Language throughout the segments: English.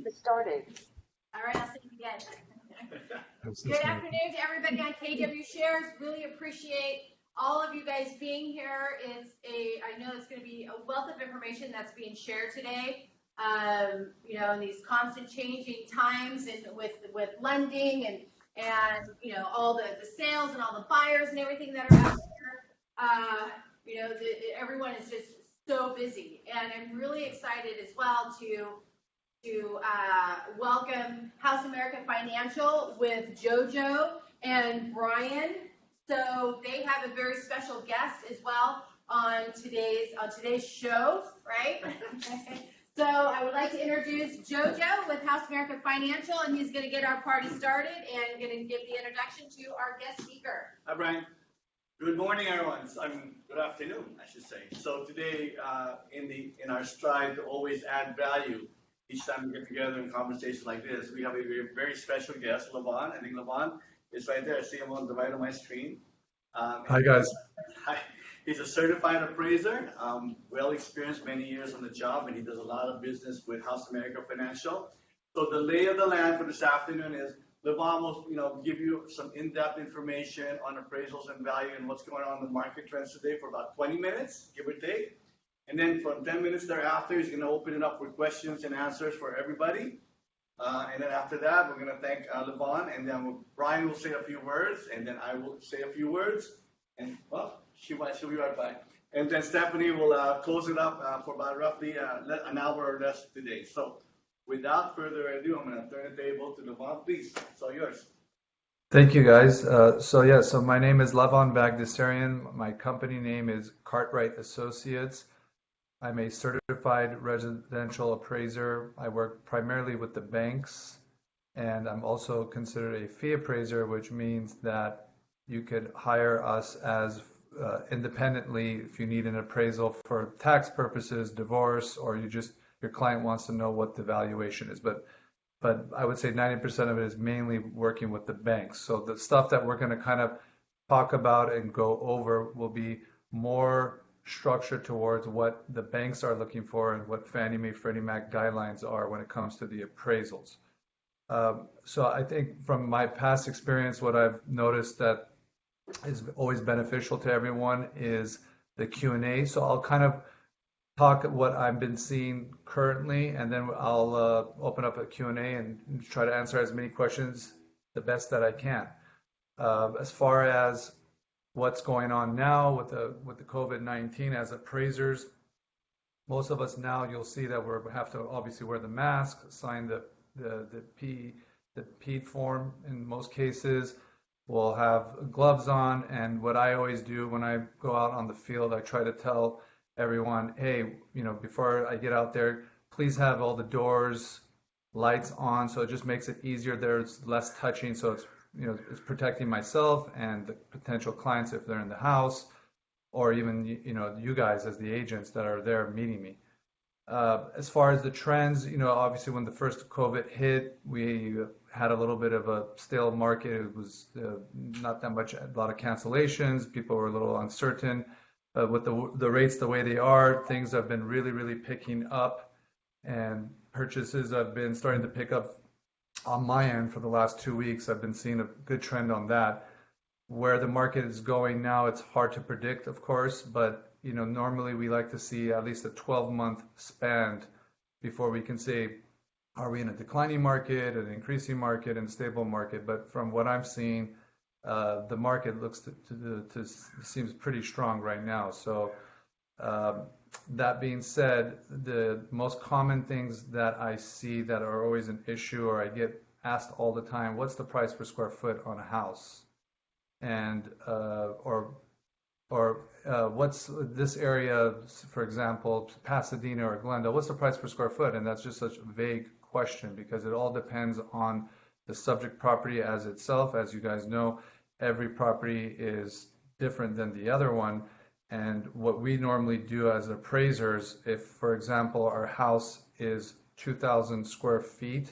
Started. All right, I'll say it again. Good afternoon to everybody on KW Shares. Really appreciate all of you guys being here. I know it's going to be a wealth of information that's being shared today. In these constant changing times and with lending and all the sales and all the buyers and everything that are out there. Everyone is just so busy, and I'm really excited as well to welcome House America Financial with JoJo and Brian. So they have a very special guest as well on today's show, right? So I would like to introduce JoJo with House America Financial, and he's going to get our party started and going to give the introduction to our guest speaker. Hi, Brian. Good morning, everyone. Good afternoon, I should say. So today, in our strive to always add value, each time we get together in conversations like this, we have a very special guest, Levon. I think Levon is right there. I see him on the right of my screen. Hi, guys. Hi. He's a certified appraiser, well experienced, many years on the job, and he does a lot of business with House America Financial. So the lay of the land for this afternoon is Levon will, give you some in-depth information on appraisals and value and what's going on in the market trends today for about 20 minutes, give or take. And then for 10 minutes thereafter, he's going to open it up for questions and answers for everybody. And then after that, we're going to thank Levon, and then Brian will say a few words, and then I will say a few words. And, she'll be right back. And then Stephanie will close it up for about roughly an hour or less today. So without further ado, I'm going to turn the table to Levon, please. It's all yours. Thank you, guys. So my name is Levon Bagdasarian. My company name is Cartwright Associates. I'm a certified residential appraiser. I work primarily with the banks, and I'm also considered a fee appraiser, which means that you could hire us as independently if you need an appraisal for tax purposes, divorce, or your client wants to know what the valuation is. But I would say 90% of it is mainly working with the banks. So the stuff that we're going to kind of talk about and go over will be more structured towards what the banks are looking for and what Fannie Mae, Freddie Mac guidelines are when it comes to the appraisals. So I think from my past experience, what I've noticed that is always beneficial to everyone is the Q&A. So I'll kind of talk what I've been seeing currently, and then I'll open up a Q&A and try to answer as many questions the best that I can. As far as what's going on now with the COVID-19 as appraisers, most of us now, you'll see that we have to obviously wear the mask, sign the PED form in most cases. We'll have gloves on, and what I always do when I go out on the field, I try to tell everyone, hey, before I get out there, please have all the doors, lights on, so it just makes it easier. There's less touching, so it's protecting myself and the potential clients if they're in the house, or even you guys as the agents that are there meeting me. As far as the trends, obviously when the first COVID hit, we had a little bit of a stale market. It was not that much, a lot of cancellations. People were a little uncertain. With the rates the way they are, things have been really, really picking up, and purchases have been starting to pick up on my end for the last 2 weeks. I've been seeing a good trend on that. Where the market is going now, it's hard to predict, of course, but normally we like to see at least a 12-month span before we can say, are we in a declining market, an increasing market, and stable market? But from what I'm seeing, the market looks seems pretty strong right now. So that being said, the most common things that I see that are always an issue, or I get asked all the time, what's the price per square foot on a house? And what's this area, for example, Pasadena or Glendale, what's the price per square foot? And that's just such a vague question because it all depends on the subject property as itself. As you guys know, every property is different than the other one. And what we normally do as appraisers, if, for example, our house is 2,000 square feet,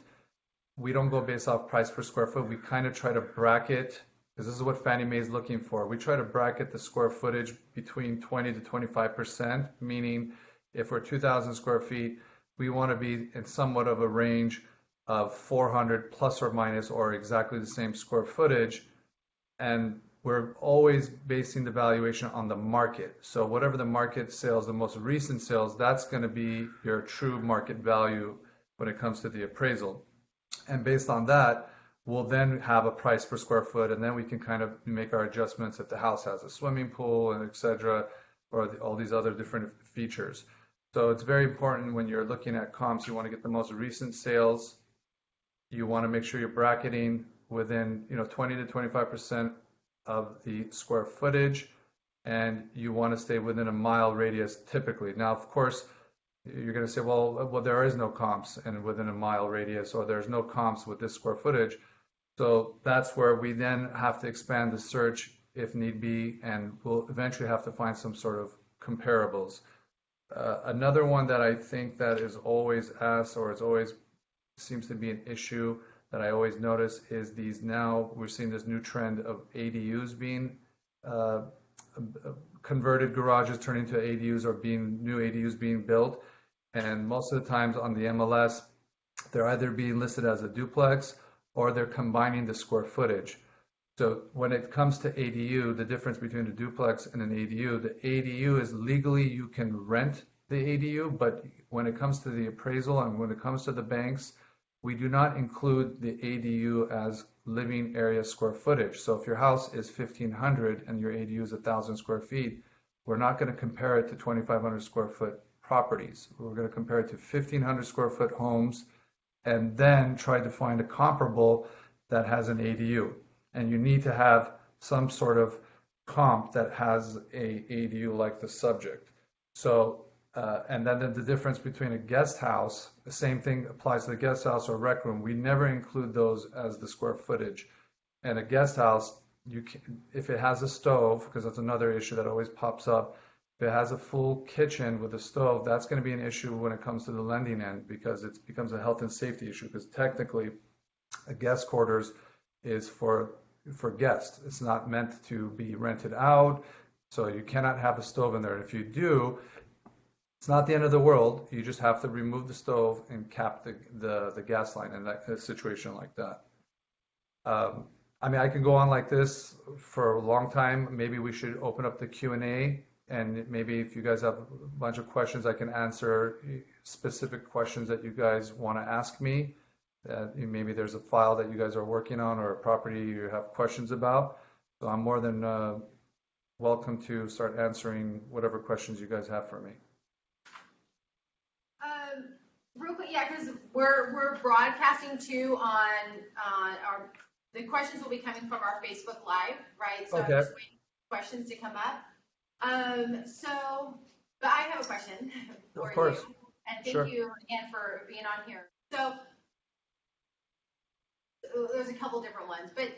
we don't go based off price per square foot. We kind of try to bracket, because this is what Fannie Mae is looking for. We try to bracket the square footage between 20 to 25%, meaning if we're 2,000 square feet, we want to be in somewhat of a range of 400 plus or minus or exactly the same square footage. And we're always basing the valuation on the market. So whatever the market sales, the most recent sales, that's going to be your true market value when it comes to the appraisal. And based on that, we'll then have a price per square foot, and then we can kind of make our adjustments if the house has a swimming pool and et cetera, or all these other different features. So it's very important when you're looking at comps, you want to get the most recent sales. You want to make sure you're bracketing within 20 to 25% of the square footage, and you want to stay within a mile radius typically. Now, of course, you're going to say, well, there is no comps and within a mile radius, or there's no comps with this square footage. So that's where we then have to expand the search if need be, and we'll eventually have to find some sort of comparables. Another one that I think that is always asked, or it's always seems to be an issue that I always notice, is we're seeing this new trend of ADUs being converted garages turning into ADUs, or new ADUs being built. And most of the times on the MLS, they're either being listed as a duplex or they're combining the square footage. So when it comes to ADU, the difference between a duplex and an ADU, the ADU is legally you can rent the ADU, but when it comes to the appraisal and when it comes to the banks, we do not include the ADU as living area square footage. So if your house is 1,500 and your ADU is 1,000 square feet, we're not going to compare it to 2,500 square foot properties. We're going to compare it to 1,500 square foot homes and then try to find a comparable that has an ADU. And you need to have some sort of comp that has a ADU like the subject. So, and then the difference between a guest house, the same thing applies to the guest house or rec room. We never include those as the square footage. And a guest house, if it has a stove, because that's another issue that always pops up, if it has a full kitchen with a stove, that's going to be an issue when it comes to the lending end, because it becomes a health and safety issue, because technically a guest quarters is for guests. It's not meant to be rented out, so you cannot have a stove in there. If you do, it's not the end of the world. You just have to remove the stove and cap the gas line in a situation like that. I mean, I can go on like this for a long time. Maybe we should open up the Q&A, and maybe if you guys have a bunch of questions, I can answer specific questions that you guys want to ask me. Maybe there's a file that you guys are working on or a property you have questions about. So I'm more than welcome to start answering whatever questions you guys have for me. Real quick, yeah, because we're broadcasting too on the questions will be coming from our Facebook Live, right? So Okay. I'm just waiting for questions to come up. But I have a question for Of course. you, and Sure. thank you again for being on here. So there's a couple different ones, but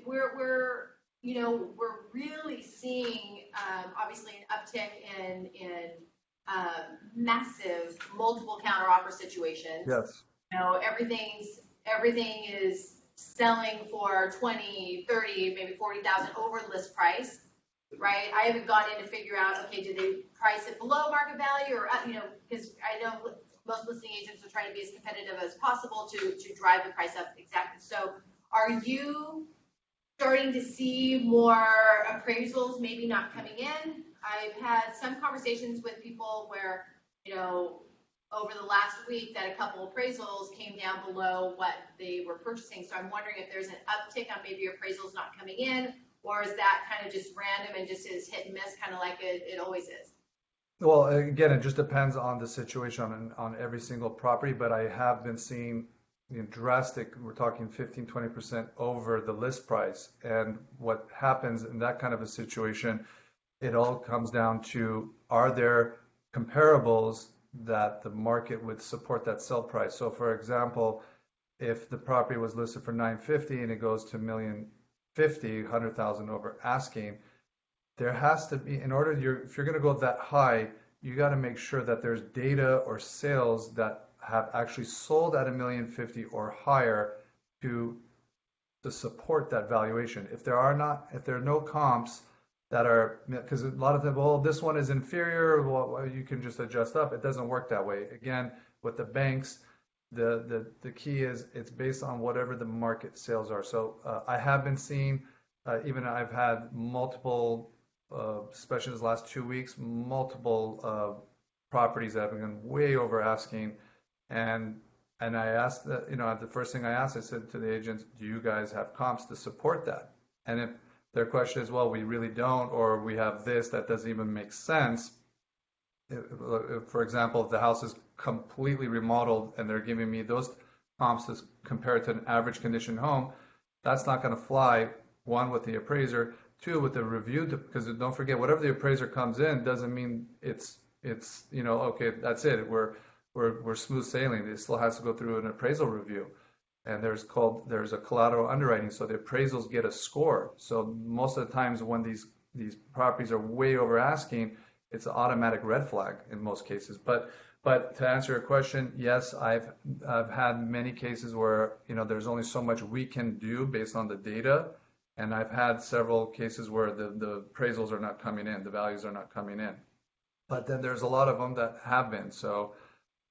we're really seeing obviously an uptick in massive multiple counteroffer situations. Yes. Everything is selling for 20, 30, maybe 40,000 over list price, right? I haven't gone in to figure out, okay, did they price it below market value or, because I know most listing agents are trying to be as competitive as possible to drive the price up exactly. So are you starting to see more appraisals maybe not coming in? I've had some conversations with people where, over the last week that a couple appraisals came down below what they were purchasing. So I'm wondering if there's an uptick on maybe appraisals not coming in, or is that kind of just random and just is hit and miss, kind of like it always is? Well, again, it just depends on the situation on every single property, but I have been seeing drastic, we're talking 15, 20% over the list price. And what happens in that kind of a situation, it all comes down to, are there comparables that the market would support that sell price? So for example, if the property was listed for $950 and it goes to $1,050,000, 100,000 over asking, there has to be, if you're going to go that high, you got to make sure that there's data or sales that have actually sold at $1,050,000 or higher to support that valuation. If there are no comps that are, because a lot of them, well, this one is inferior, well, you can just adjust up. It doesn't work that way. Again, With the banks, the key is it's based on whatever the market sales are. So I have been seeing, even I've had multiple, especially this last 2 weeks, multiple properties that have been way over asking, and I asked that, the first thing I asked, I said to the agents, do you guys have comps to support that? And if their question is, well, we really don't, or we have this that doesn't even make sense. For example, if the house is completely remodeled and they're giving me those comps as compared to an average condition home, that's not going to fly. One, with the appraiser. Two, with the review, because don't forget, whatever the appraiser comes in doesn't mean it's okay, that's it. We're smooth sailing. It still has to go through an appraisal review. And there's a collateral underwriting, so the appraisals get a score. So most of the times when these properties are way over asking, it's an automatic red flag in most cases. But to answer your question, yes, I've had many cases where there's only so much we can do based on the data, and I've had several cases where the appraisals are not coming in, the values are not coming in. But then there's a lot of them that have been. So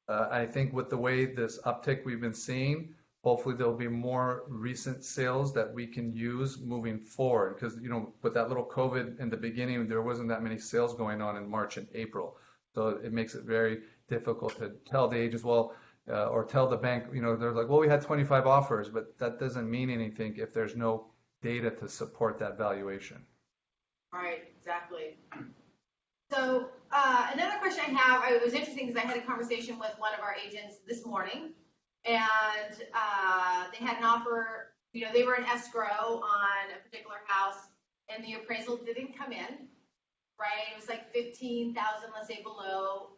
I think with the way this uptick we've been seeing, hopefully there'll be more recent sales that we can use moving forward. Because with that little COVID in the beginning, there wasn't that many sales going on in March and April. So it makes it very difficult to tell the agents, or tell the bank, they're like, well, we had 25 offers, but that doesn't mean anything if there's no data to support that valuation. Right, exactly. So another question I have, it was interesting because I had a conversation with one of our agents this morning, and they had an offer, they were in escrow on a particular house, and the appraisal didn't come in, right? It was like 15,000, let's say, below,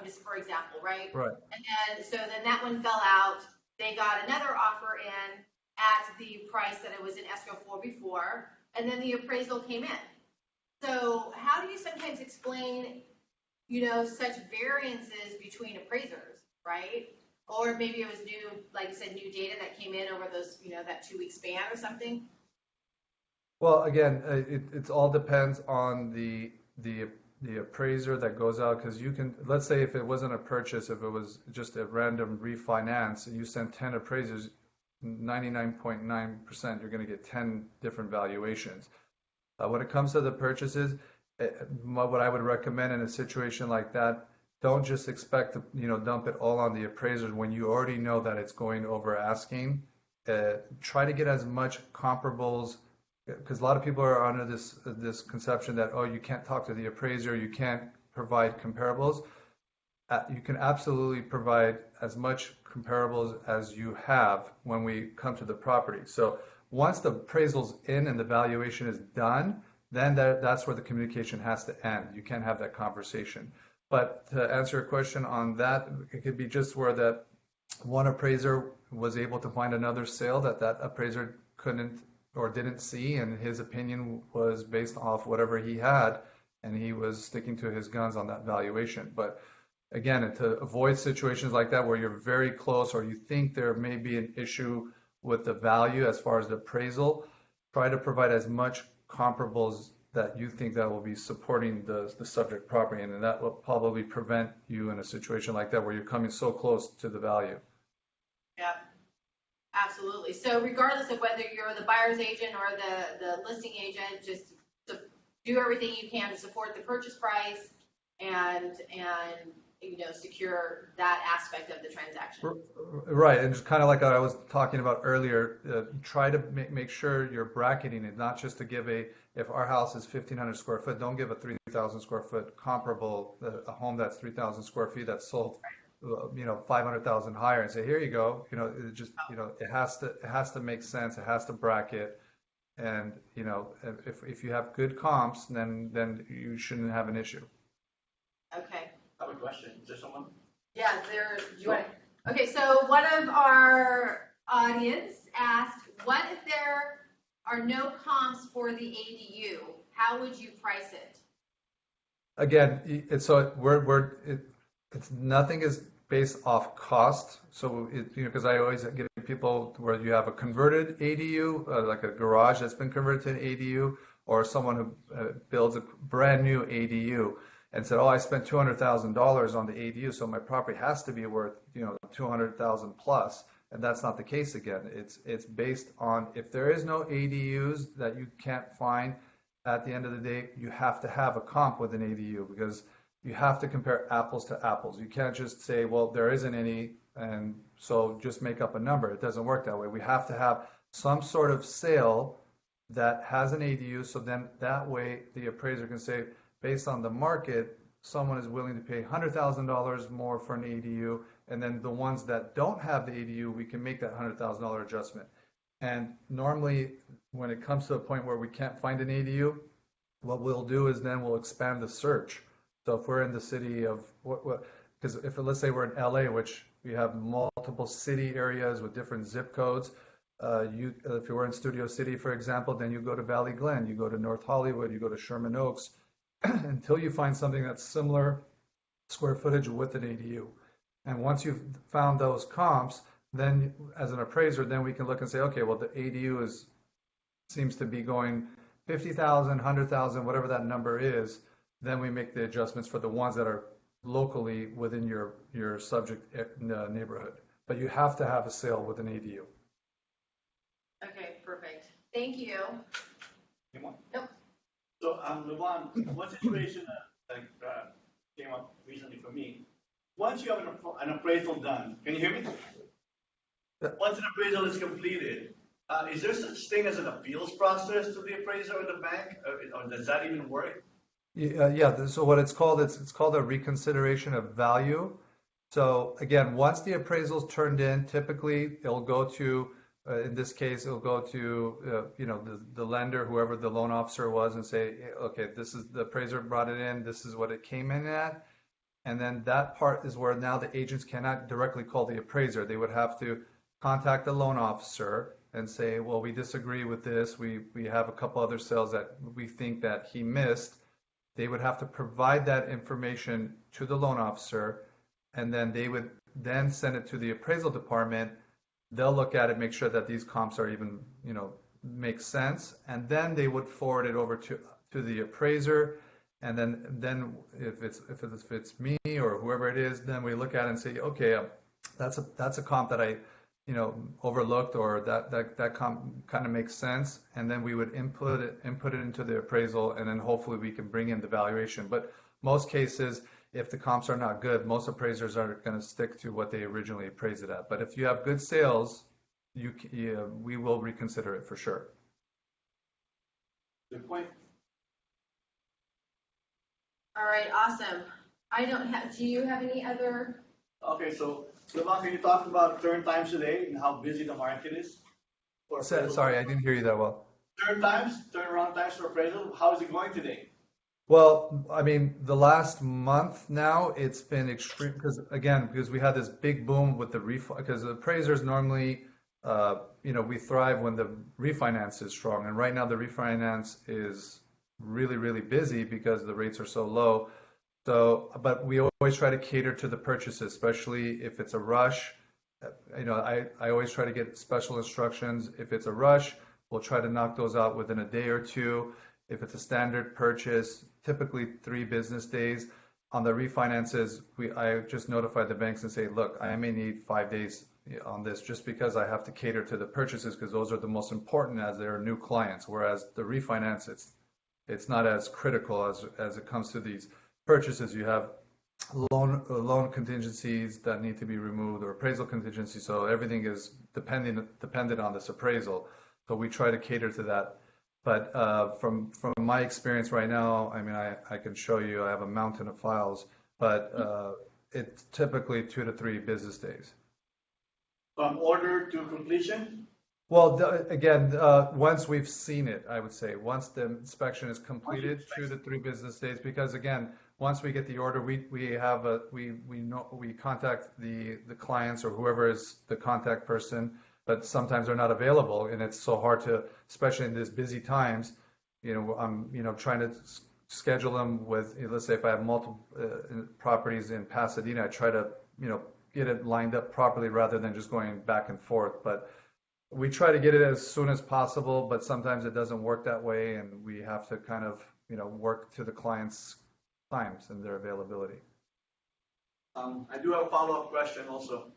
just for example, right? Right. And then that one fell out. They got another offer in at the price that it was in escrow for before, and then the appraisal came in. So how do you sometimes explain, such variances between appraisers, right? Or maybe it was new, like you said, new data that came in over those, that 2-week span or something? Well, again, it all depends on the appraiser that goes out, because let's say if it wasn't a purchase, if it was just a random refinance, and you send 10 appraisers, 99.9% you're going to get 10 different valuations. When it comes to the purchases, what I would recommend in a situation like that, don't just expect to dump it all on the appraisers when you already know that it's going over asking. Try to get as much comparables, because a lot of people are under this conception that, you can't talk to the appraiser, you can't provide comparables. You can absolutely provide as much comparables as you have when we come to the property. So once the appraisal's in and the valuation is done, then that's where the communication has to end. You can't have that conversation. But to answer your question on that, it could be just where that one appraiser was able to find another sale that appraiser couldn't or didn't see, and his opinion was based off whatever he had, and he was sticking to his guns on that valuation. But again, to avoid situations like that where you're very close or you think there may be an issue with the value as far as the appraisal, try to provide as much comparables that you think that will be supporting the subject property, and that will probably prevent you in a situation like that where you're coming so close to the value. Yeah, absolutely. So regardless of whether you're the buyer's agent or the listing agent, just to do everything you can to support the purchase price and secure that aspect of the transaction. Right, and just kind of like I was talking about earlier, try to make sure you're bracketing it, not just to give if our house is 1,500 square foot, don't give a 3,000 square foot comparable, a home that's 3,000 square feet that's sold, 500,000 higher, and say, here you go. It has to make sense. It has to bracket, and if you have good comps, then you shouldn't have an issue. Okay. I have a question. Is there someone? Yeah, okay, so one of our audience asked, what if there are no comps for the ADU? How would you price it? Again, nothing is based off cost. So because I always give people where you have a converted ADU, like a garage that's been converted to an ADU, or someone who builds a brand new ADU. and said, oh, I spent $200,000 on the ADU, so my property has to be worth, 200,000 plus. And that's not the case again. It's based on, if there is no ADUs that you can't find, at the end of the day, you have to have a comp with an ADU, because you have to compare apples to apples. You can't just say, well, there isn't any, and so just make up a number. It doesn't work that way. We have to have some sort of sale that has an ADU, so then that way the appraiser can say, based on the market, someone is willing to pay $100,000 more for an ADU, and then the ones that don't have the ADU, we can make that $100,000 adjustment. And normally, when it comes to a point where we can't find an ADU, what we'll do is then we'll expand the search. So if we're in the city of, because if let's say we're in LA, which we have multiple city areas with different zip codes, if you were in Studio City, for example, then you go to Valley Glen, you go to North Hollywood, you go to Sherman Oaks, until you find something that's similar square footage with an ADU. And once you've found those comps, then as an appraiser, then we can look and say, okay, well, the ADU seems to be going 50,000, 100,000, whatever that number is. Then we make the adjustments for the ones that are locally within your subject neighborhood. But you have to have a sale with an ADU. Okay, perfect. Thank you. Come on. Nope. So, Levon, one situation that came up recently for me. Once you have an appraisal done, can you hear me? Yeah. Once an appraisal is completed, is there such thing as an appeals process to the appraiser or the bank, or does that even work? Yeah. So what it's called a reconsideration of value. So again, once the appraisal's turned in, typically it'll go to, in this case, it'll go to the lender, whoever the loan officer was, and say, okay, this is the appraiser brought it in, this is what it came in at. And then that part is where now the agents cannot directly call the appraiser. They would have to contact the loan officer and say, well, we disagree with this. We have a couple other sales that we think that he missed. They would have to provide that information to the loan officer, and then they would then send it to the appraisal department. They'll look at it, make sure that these comps are even, make sense, and then they would forward it over to the appraiser. And then if it's me or whoever it is, then we look at it and say, okay, that's a comp that I overlooked, or that comp kind of makes sense, and then we would input it into the appraisal, and then hopefully we can bring in the valuation. But most cases, if the comps are not good, most appraisers are going to stick to what they originally appraised it at. But if you have good sales, we will reconsider it for sure. Good point. All right, awesome. Do you have any other? Okay, so Levon, can you talk about turn times today and how busy the market is? Sorry, I didn't hear you that well. Turnaround times for appraisal, how is it going today? Well, I mean, the last month now, it's been extreme because we had this big boom with the because the appraisers normally, we thrive when the refinance is strong. And right now the refinance is really, really busy because the rates are so low. So, but we always try to cater to the purchases, especially if it's a rush. I always try to get special instructions. If it's a rush, we'll try to knock those out within a day or two. If it's a standard purchase, typically 3 business days. On the refinances, I just notify the banks and say, look, I may need 5 days on this just because I have to cater to the purchases, because those are the most important as they're new clients. Whereas the refinance, it's not as critical as it comes to these purchases. You have loan contingencies that need to be removed, or appraisal contingencies. So everything is dependent on this appraisal. So we try to cater to that. But from my experience right now, I mean, I can show you, I have a mountain of files, but it's typically 2 to 3 business days. From order to completion? Well, once we've seen it, I would say, once the inspection is completed, 2 to 3 business days, because again, once we get the order, we contact the clients or whoever is the contact person, but sometimes they're not available, and it's so hard to, especially in these busy times, I'm trying to schedule them with, let's say if I have multiple properties in Pasadena, I try to get it lined up properly rather than just going back and forth. But we try to get it as soon as possible, but sometimes it doesn't work that way, and we have to kind of work to the client's times and their availability. I do have a follow-up question also.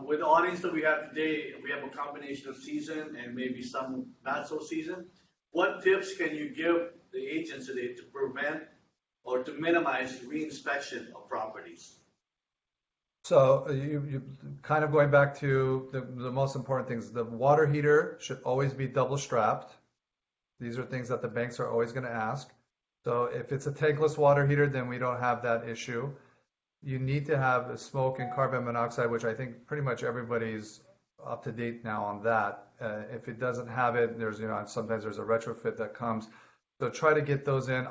With the audience that we have today, we have a combination of seasoned and maybe some not so seasoned. What tips can you give the agents today to prevent or to minimize reinspection of properties? So you kind of going back to the most important things. The water heater should always be double strapped. These are things that the banks are always going to ask. So if it's a tankless water heater, then we don't have that issue. You need to have a smoke and carbon monoxide, which I think pretty much everybody's up to date now on that. If it doesn't have it, there's, sometimes there's a retrofit that comes. So try to get those in.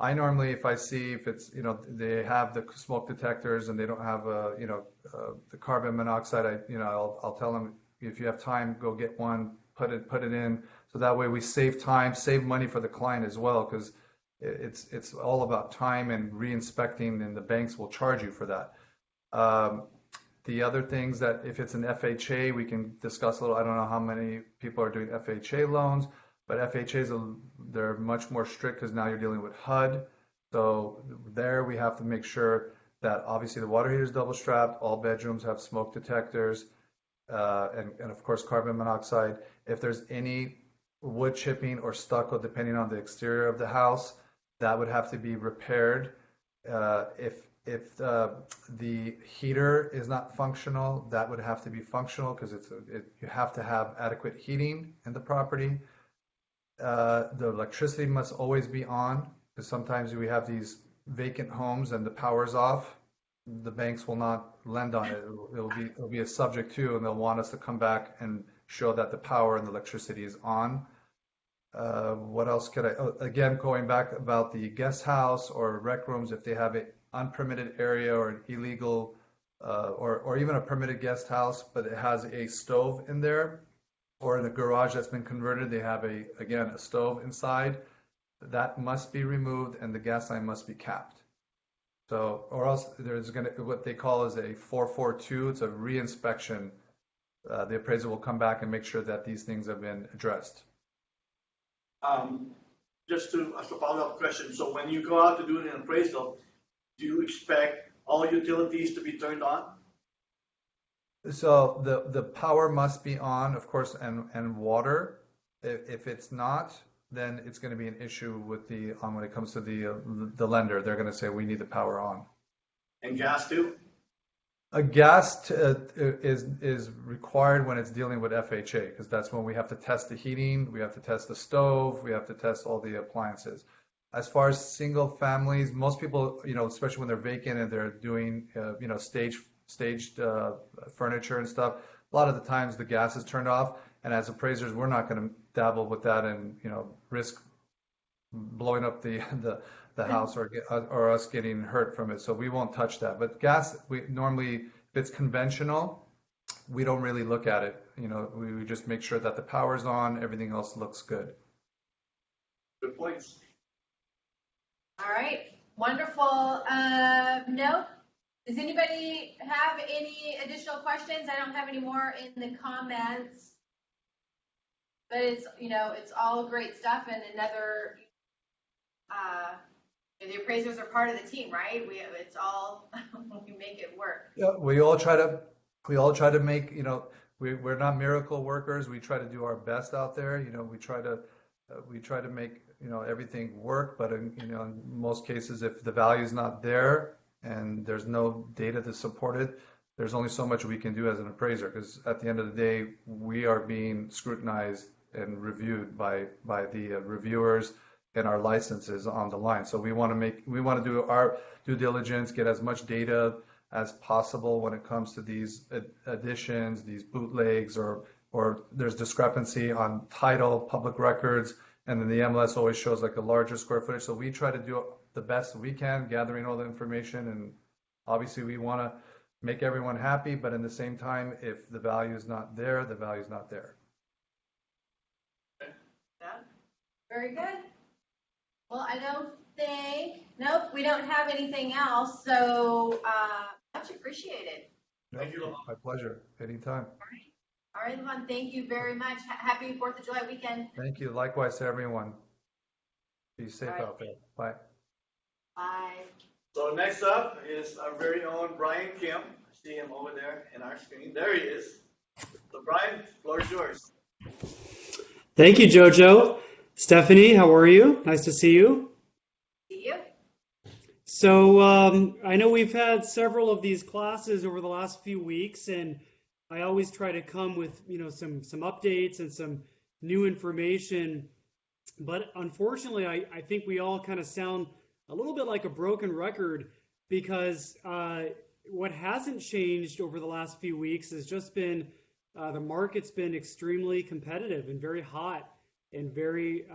I normally, if I see if it's, they have the smoke detectors and they don't have, the carbon monoxide, I'll tell them, if you have time, go get one, put it in. So that way we save time, save money for the client as well, because it's all about time and re-inspecting, and the banks will charge you for that. The other things that if it's an FHA, we can discuss a little. I don't know how many people are doing FHA loans, but FHAs, they're much more strict because now you're dealing with HUD. So there we have to make sure that obviously the water heater is double strapped, all bedrooms have smoke detectors, and of course carbon monoxide. If there's any wood chipping or stucco, depending on the exterior of the house, that would have to be repaired. If the heater is not functional, that would have to be functional because you have to have adequate heating in the property. The electricity must always be on, because sometimes we have these vacant homes and the power's off. The banks will not lend on it. It'll be a subject to, and they'll want us to come back and show that the power and the electricity is on. What else could again, going back about the guest house or rec rooms, if they have an unpermitted area or an illegal, or even a permitted guest house, but it has a stove in there, or in a garage that's been converted, they have a stove inside, that must be removed and the gas line must be capped. So, or else there's what they call is a 442, it's a reinspection. The appraiser will come back and make sure that these things have been addressed. Just to ask a follow-up question, so when you go out to do an appraisal, do you expect all utilities to be turned on? So the power must be on, of course, and water. If it's not, then it's going to be an issue with when it comes to the lender. They're going to say we need the power on. And gas too? A gas is required when it's dealing with FHA, because that's when we have to test the heating, we have to test the stove, we have to test all the appliances. As far as single families, most people, especially when they're vacant and they're doing, staged furniture and stuff, a lot of the times the gas is turned off, and as appraisers, we're not going to dabble with that and risk blowing up the house or us getting hurt from it. So we won't touch that. But gas, we normally, if it's conventional, we don't really look at it. We just make sure that the power's on, everything else looks good. Good points. All right, wonderful. No, does anybody have any additional questions? I don't have any more in the comments, but it's all great stuff, and another. The appraisers are part of the team, right? It's all we make it work. Yeah, we all try to make, we're not miracle workers. We try to do our best out there. We try to make, everything work, but in most cases, if the value is not there and there's no data to support it, there's only so much we can do as an appraiser, because at the end of the day, we are being scrutinized and reviewed by the reviewers and our licenses on the line. So we want to do our due diligence, get as much data as possible when it comes to these additions, these bootlegs, or there's discrepancy on title, public records, and then the MLS always shows like a larger square footage. So we try to do the best we can, gathering all the information, and obviously we want to make everyone happy, but in the same time, if the value is not there, the value is not there. Yeah, very good. Well, I don't think, nope, we don't have anything else, so much appreciated. Thank you. My pleasure. Anytime. All right, Levon, thank you very much. Happy 4th of July weekend. Thank you. Likewise to everyone. Be safe All right. out there. Bye. Bye. So next up is our very own Brian Kim. I see him over there in our screen. There he is. So Brian, floor is yours. Thank you, Jojo. Stephanie, how are you? Nice to see you. See you. So I know we've had several of these classes over the last few weeks, and I always try to come with some updates and some new information. But unfortunately, I think we all kind of sound a little bit like a broken record because what hasn't changed over the last few weeks has just been the market's been extremely competitive and very hot and very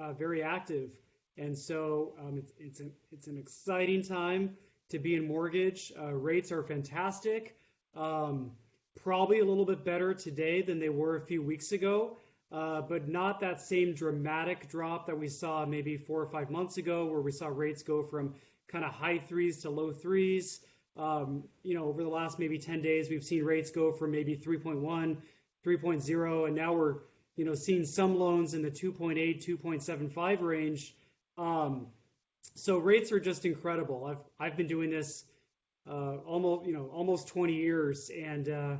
active. And so it's an exciting time to be in mortgage. Rates are fantastic, probably a little bit better today than they were a few weeks ago, but not that same dramatic drop that we saw maybe 4 or 5 months ago, where we saw rates go from kind of high threes to low threes. Over the last maybe 10 days, we've seen rates go from maybe 3.1, 3.0, and now we're seeing some loans in the 2.8, 2.75 range. So rates are just incredible. I've been doing this almost 20 years, and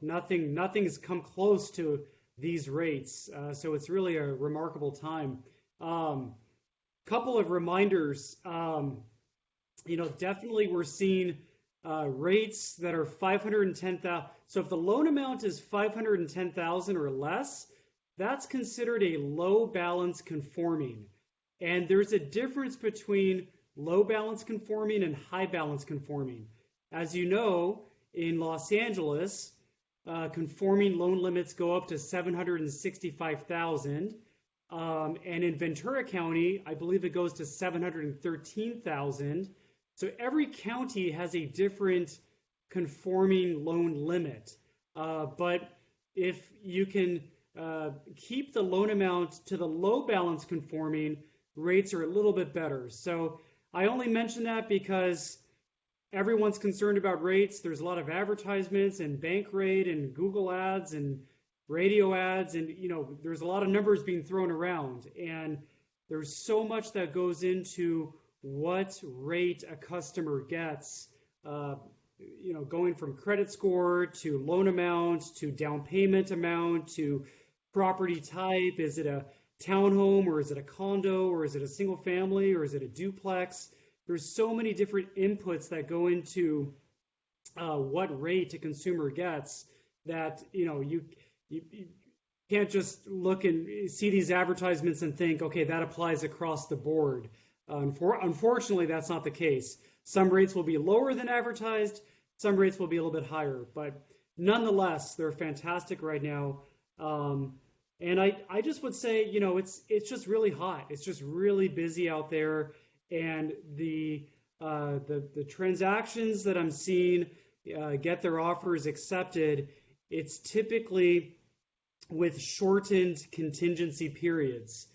nothing's come close to these rates. So it's really a remarkable time. Couple of reminders. Definitely we're seeing rates that are 510,000. So if the loan amount is 510,000 or less, that's considered a low balance conforming. And there's a difference between low balance conforming and high balance conforming. As you know, in Los Angeles, conforming loan limits go up to 765,000. And in Ventura County, I believe it goes to 713,000. So every county has a different conforming loan limit. But if you can keep the loan amount to the low balance conforming, rates are a little bit better. So I only mention that because everyone's concerned about rates. There's a lot of advertisements and bank rate and Google ads and radio ads, and there's a lot of numbers being thrown around, and there's so much that goes into what rate a customer gets, going from credit score to loan amount to down payment amount to property type. Is it a townhome, or is it a condo, or is it a single family, or is it a duplex? There's so many different inputs that go into what rate a consumer gets that you can't just look and see these advertisements and think, okay, that applies across the board. Unfortunately, that's not the case. Some rates will be lower than advertised, some rates will be a little bit higher, but nonetheless, they're fantastic right now. And I just would say, it's just really hot. It's just really busy out there, and the transactions that I'm seeing get their offers accepted, it's typically with shortened contingency periods.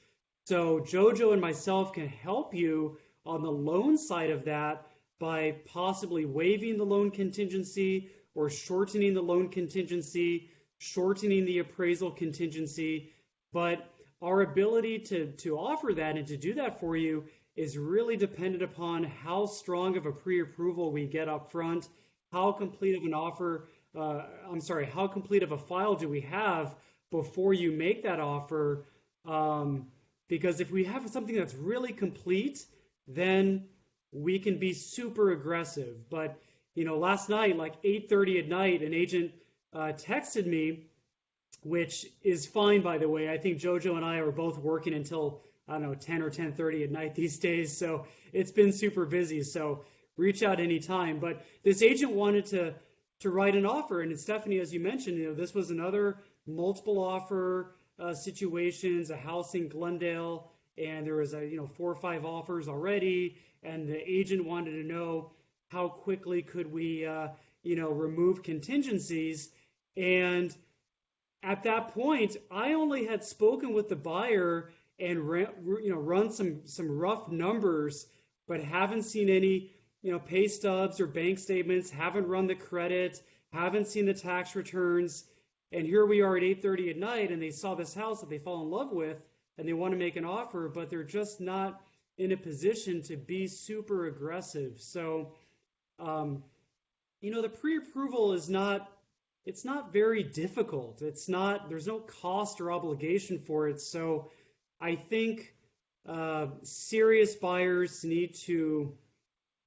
So Jojo and myself can help you on the loan side of that by possibly waiving the loan contingency or shortening the loan contingency, shortening the appraisal contingency. But our ability to offer that and to do that for you is really dependent upon how strong of a pre-approval we get up front, how complete of an offer, how complete of a file do we have before you make that offer. Because if we have something that's really complete, then we can be super aggressive. But, last night, like 8:30 at night, an agent texted me, which is fine, by the way. I think Jojo and I are both working until, 10 or 10:30 at night these days. So it's been super busy. So reach out anytime. But this agent wanted to write an offer. And Stephanie, as you mentioned, this was another multiple offer situations, a house in Glendale, and there was 4 or 5 offers already. And the agent wanted to know how quickly could we, remove contingencies. And at that point, I only had spoken with the buyer and run some rough numbers, but haven't seen any pay stubs or bank statements, haven't run the credit, haven't seen the tax returns. And here we are at 8:30 at night, and they saw this house that they fall in love with, and they want to make an offer, but they're just not in a position to be super aggressive. So, the pre-approval is it's not very difficult. There's no cost or obligation for it. So I think serious buyers need to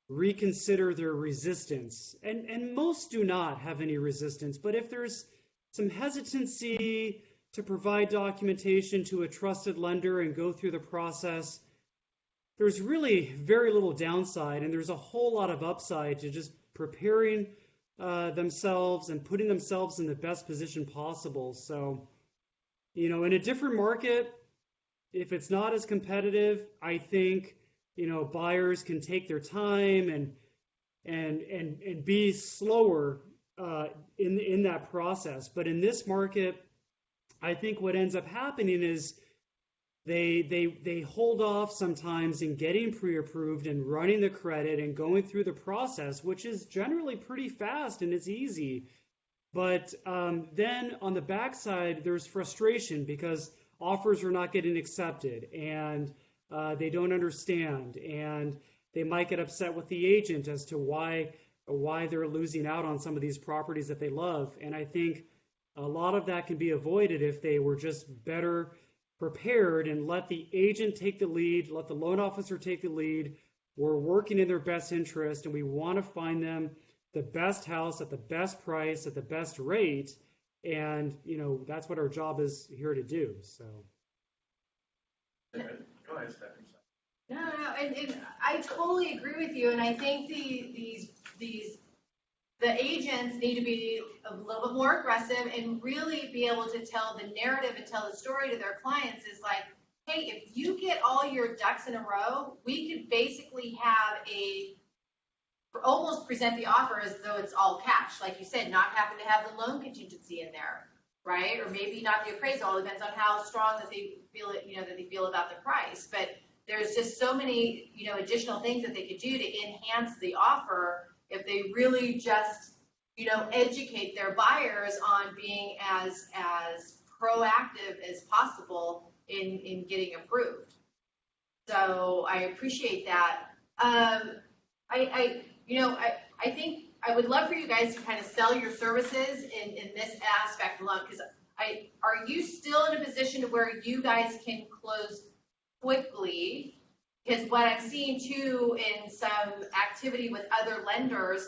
reconsider their resistance. And most do not have any resistance. But if there's some hesitancy to provide documentation to a trusted lender and go through the process, there's really very little downside, and there's a whole lot of upside to just preparing themselves and putting themselves in the best position possible. So, in a different market, if it's not as competitive, I think, buyers can take their time and be slower in that process. But in this market, I think what ends up happening is they hold off sometimes in getting pre-approved and running the credit and going through the process, which is generally pretty fast and it's easy. But then on the backside, there's frustration because offers are not getting accepted and they don't understand, and they might get upset with the agent as to why they're losing out on some of these properties that they love. And I think a lot of that can be avoided if they were just better prepared and let the agent take the lead, let the loan officer take the lead. We're working in their best interest, and we want to find them the best house at the best price at the best rate. And, that's what our job is here to do. So. Go ahead, Stephanie. No, and I totally agree with you, and I think the agents need to be a little bit more aggressive and really be able to tell the narrative and tell the story to their clients is like, hey, if you get all your ducks in a row, we could basically have almost present the offer as though it's all cash. Like you said, not having to have the loan contingency in there, right? Or maybe not the appraisal. It depends on how strong that they feel it, that they feel about the price. But there's just so many, additional things that they could do to enhance the offer if they really just, educate their buyers on being as proactive as possible in getting approved. So I appreciate that. I think I would love for you guys to kind of sell your services in this aspect alone, because are you still in a position to where you guys can close quickly? Because what I'm seeing too in some activity with other lenders,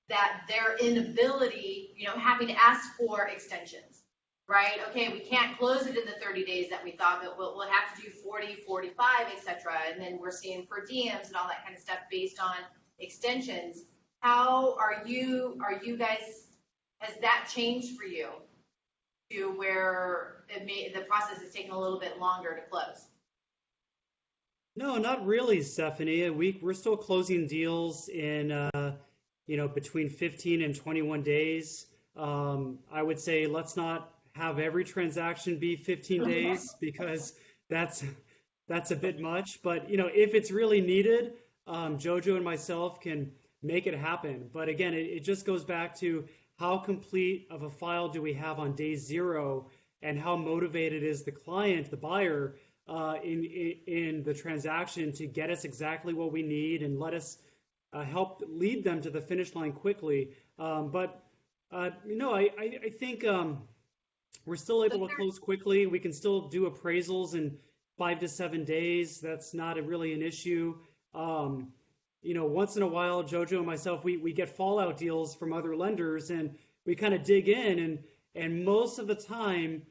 that their inability, having to ask for extensions, right? Okay, we can't close it in the 30 days that we thought, but we'll have to do 40, 45, etc. And then we're seeing per diems and all that kind of stuff based on extensions. How are you guys, has that changed for you to where the process is taking a little bit longer to close? No, not really, Stephanie. We're still closing deals in, between 15 and 21 days. I would say let's not have every transaction be 15 days because that's a bit much. But, if it's really needed, Jojo and myself can make it happen. But again, it just goes back to how complete of a file do we have on day zero and how motivated is the client, the buyer, in the transaction to get us exactly what we need and let us help lead them to the finish line quickly. I think we're still able to close quickly. We can still do appraisals in 5 to 7 days. That's not really an issue. Once in a while, Jojo and myself, we get fallout deals from other lenders, and we kind of dig in, and most of the time,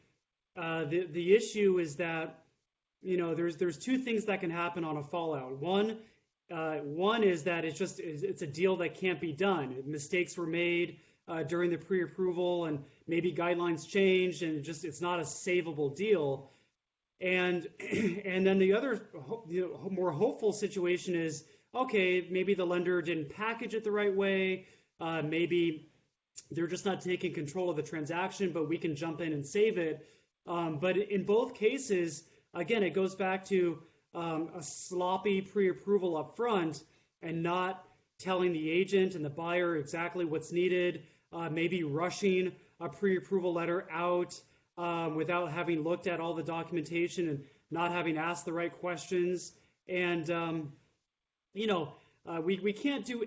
the issue is that there's two things that can happen on a fallout. One is that it's a deal that can't be done. Mistakes were made during the pre-approval, and maybe guidelines changed, and it's not a savable deal. And then the other more hopeful situation is, okay, maybe the lender didn't package it the right way. Maybe they're just not taking control of the transaction, but we can jump in and save it. But in both cases, again, it goes back to a sloppy pre-approval up front and not telling the agent and the buyer exactly what's needed, maybe rushing a pre-approval letter out without having looked at all the documentation and not having asked the right questions. And, we can't do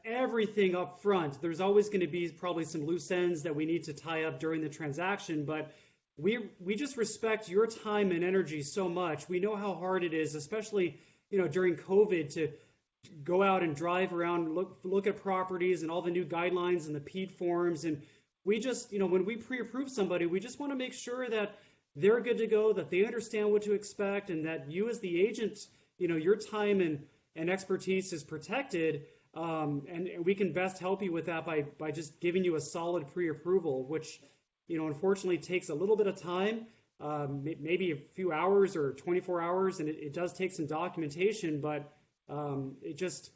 everything up front. There's always going to be probably some loose ends that we need to tie up during the transaction, but we just respect your time and energy so much. We know how hard it is, especially, during COVID, to go out and drive around, look at properties and all the new guidelines and the PED forms. And we just, when we pre-approve somebody, we just want to make sure that they're good to go, that they understand what to expect, and that you as the agent, your time and expertise is protected. And we can best help you with that by just giving you a solid pre-approval, which, unfortunately takes a little bit of time, maybe a few hours or 24 hours, and it does take some documentation, but it just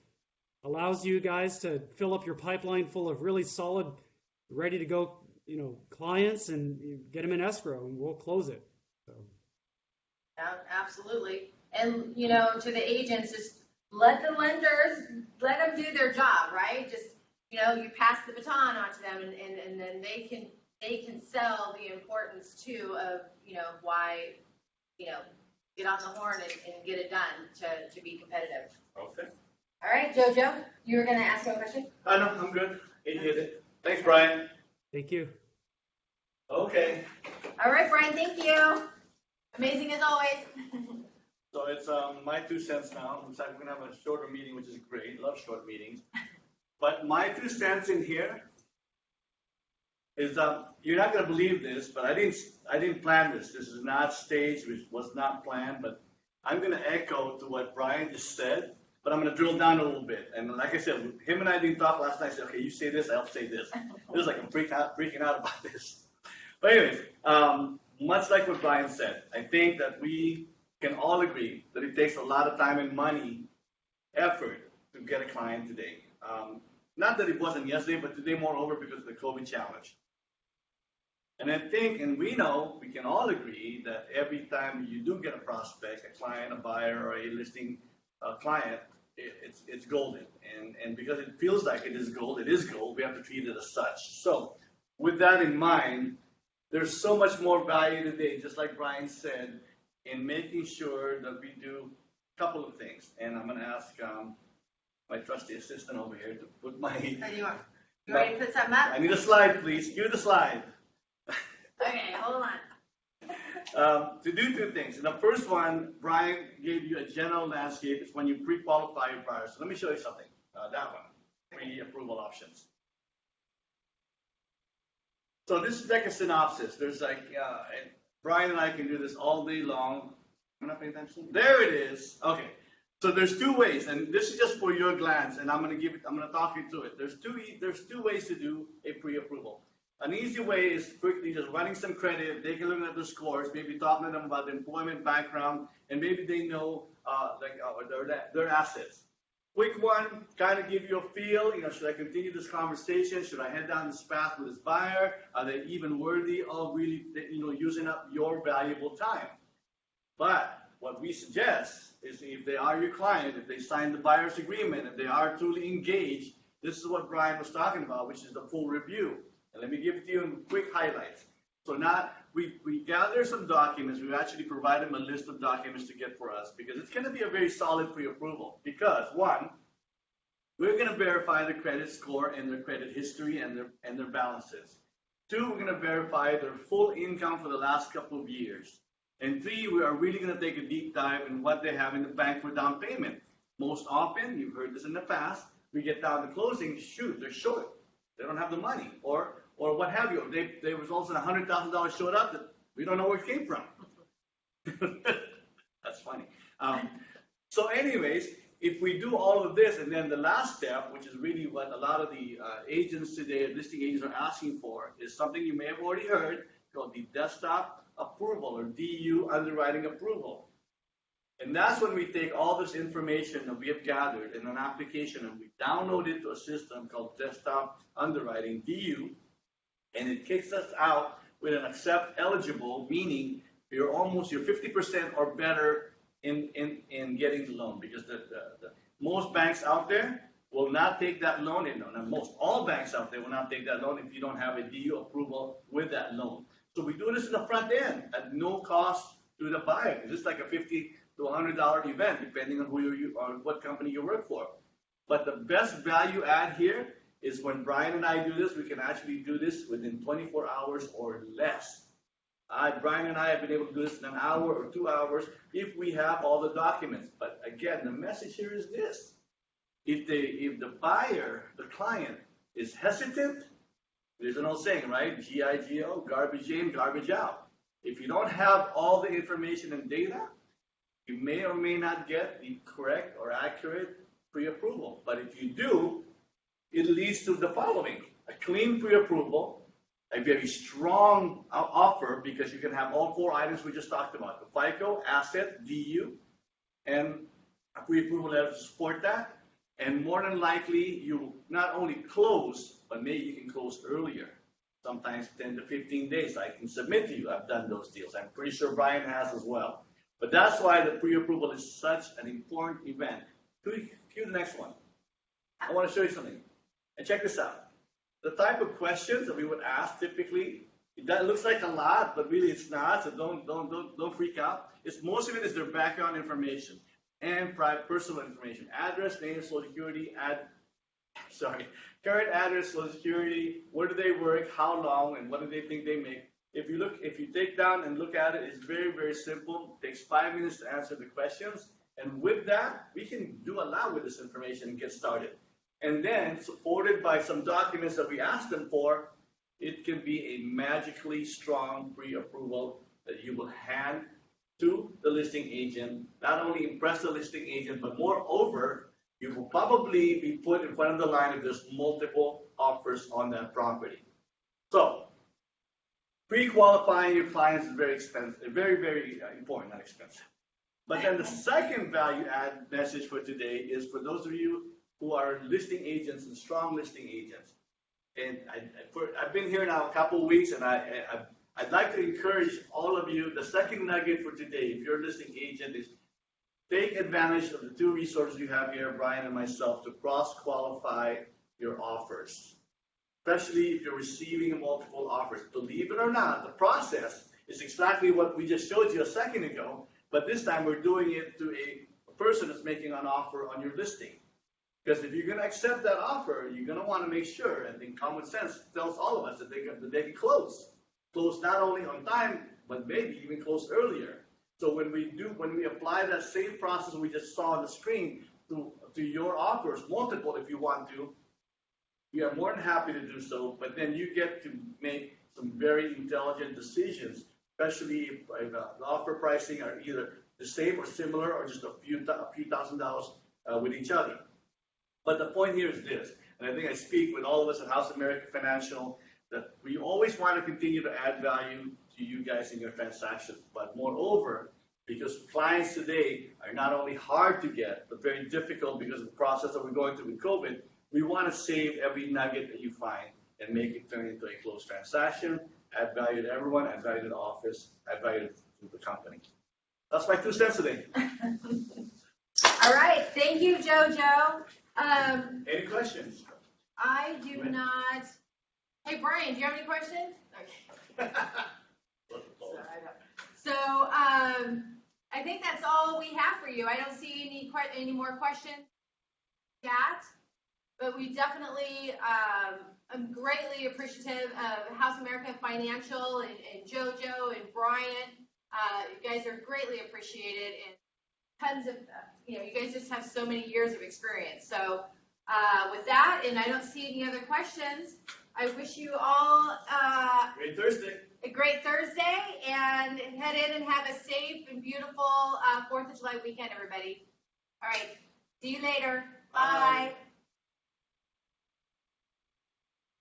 allows you guys to fill up your pipeline full of really solid, ready to go, clients, and get them in escrow, and we'll close it. So. Absolutely. And, to the agents, just let them do their job, right? Just, you pass the baton on to them, and then they can sell the importance too of, why, get on the horn and get it done to be competitive. Okay. All right, Jojo, you were going to ask a question? No, I'm good. He did it. Thanks, Brian. Thank you. Okay. All right, Brian, thank you. Amazing as always. So it's my 2 cents now. Looks like we're going to have a shorter meeting, which is great. Love short meetings. But my 2 cents in here is you're not going to believe this, but I didn't plan this. This is not staged, which was not planned, but I'm going to echo to what Brian just said, but I'm going to drill down a little bit. And like I said, him and I didn't talk last night. I said, okay, you say this, I'll say this. It was like I'm freaking out about this. But anyways, much like what Brian said, I think that we can all agree that it takes a lot of time and money, effort to get a client today. Not that it wasn't yesterday, but today moreover because of the COVID challenge. And I think, and we know, we can all agree that every time you do get a prospect, a client, a buyer, or a listing client, it's golden. And because it feels like it is gold, we have to treat it as such. So with that in mind, there's so much more value today, just like Brian said, in making sure that we do a couple of things. And I'm going to ask my trusty assistant over here to put my... There you are. You ready to put something up? I need a slide, please. Give the slide. Okay, hold on. To do 2 things. The first one, Brian gave you a general landscape. It's when you pre-qualify your buyer. So let me show you something. That one, pre-approval options. So this is like a synopsis. There's like, and Brian and I can do this all day long. I'm not paying attention. There it is. Okay. So there's 2 ways, and this is just for your glance, and I'm going to talk you through it. There's two ways to do a pre-approval. An easy way is quickly just running some credit, taking a look at the scores, maybe talking to them about the employment background, and maybe they know their assets. Quick one, kind of give you a feel, should I continue this conversation? Should I head down this path with this buyer? Are they even worthy of really, using up your valuable time? But what we suggest is if they are your client, if they sign the buyer's agreement, if they are truly engaged, this is what Brian was talking about, which is the full review. And let me give it to you in quick highlights. So now we gather some documents. We actually provide them a list of documents to get for us because it's going to be a very solid pre-approval. Because 1, we're going to verify the credit score and their credit history and their balances. 2, we're going to verify their full income for the last couple of years. And 3, we are really going to take a deep dive in what they have in the bank for down payment. Most often, you've heard this in the past, we get down to closing, shoot, they're short. They don't have the money, or what have you. There was also $100,000 showed up that we don't know where it came from. That's funny. So anyways, if we do all of this, and then the last step, which is really what a lot of the agents today, listing agents are asking for, is something you may have already heard called the desktop approval or DU underwriting approval. And that's when we take all this information that we have gathered in an application and we download it to a system called desktop underwriting DU, and it kicks us out with an accept eligible, meaning you're 50% or better in getting the loan, because the most banks out there will not take that loan. All banks out there will not take that loan if you don't have a DU approval with that loan. So we do this in the front end at no cost to the buyer. It's like a $50 to $100 event, depending on who you or what company you work for. But the best value add here is when Brian and I do this, we can actually do this within 24 hours or less. Brian and I have been able to do this in an hour or 2 hours if we have all the documents. But again, the message here is this. If the buyer, the client, is hesitant, there's an old saying, right? GIGO, garbage in, garbage out. If you don't have all the information and data, you may or may not get the correct or accurate pre-approval. But if you do, it leads to the following: a clean pre-approval, a very strong offer, because you can have all 4 items we just talked about: the FICO, asset, DU, and a pre-approval letter to support that. And more than likely, you not only close, but maybe you can close earlier. Sometimes 10 to 15 days. I can submit to you, I've done those deals. I'm pretty sure Brian has as well. But that's why the pre-approval is such an important event. Cue the next one. I want to show you something. And check this out. The type of questions that we would ask typically, that looks like a lot, but really it's not, so don't freak out. Most of it is their background information and personal information. Address, name, social security, current address, social security, where do they work, how long, and what do they think they make. If you take down and look at it, it's very, very simple. It takes 5 minutes to answer the questions. And with that, we can do a lot with this information and get started. And then, supported by some documents that we asked them for, it can be a magically strong pre-approval that you will hand to the listing agent. Not only impress the listing agent, but moreover, you will probably be put in front of the line if there's multiple offers on that property. So, pre-qualifying your clients is very expensive, very, very important, not expensive. But then the second value add message for today is for those of you who are listing agents and strong listing agents. And I've been here now a couple of weeks, and I'd like to encourage all of you. The second nugget for today, if you're a listing agent, is take advantage of the 2 resources you have here, Brian and myself, to cross-qualify your offers, especially if you're receiving multiple offers. Believe it or not, the process is exactly what we just showed you a second ago, but this time we're doing it to a person that's making an offer on your listing. Because if you're going to accept that offer, you're going to want to make sure, and in common sense tells all of us that they can close not only on time, but maybe even close earlier. So when we apply that same process we just saw on the screen to your offers, multiple if you want to, we are more than happy to do so. But then you get to make some very intelligent decisions, especially if the offer pricing are either the same or similar, or just a few $1,000s with each other. But the point here is this, and I think I speak with all of us at House America Financial, that we always want to continue to add value to you guys in your transactions. But moreover, because clients today are not only hard to get, but very difficult because of the process that we're going through with COVID, we want to save every nugget that you find and make it turn into a closed transaction, add value to everyone, add value to the office, add value to the company. That's my 2 cents today. All right. Thank you, JoJo. Any questions? I do not. Hey, Brian, do you have any questions? Okay. So, I think that's all we have for you. I don't see any more questions yet, but we definitely am greatly appreciative of House America Financial and JoJo and Brian. You guys are greatly appreciated, and tons of, you guys just have so many years of experience. So with that, and I don't see any other questions, I wish you all Great Thursday. A great Thursday, and head in and have a safe and beautiful 4th of July weekend, everybody. All right. See you later. Bye.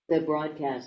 The broadcast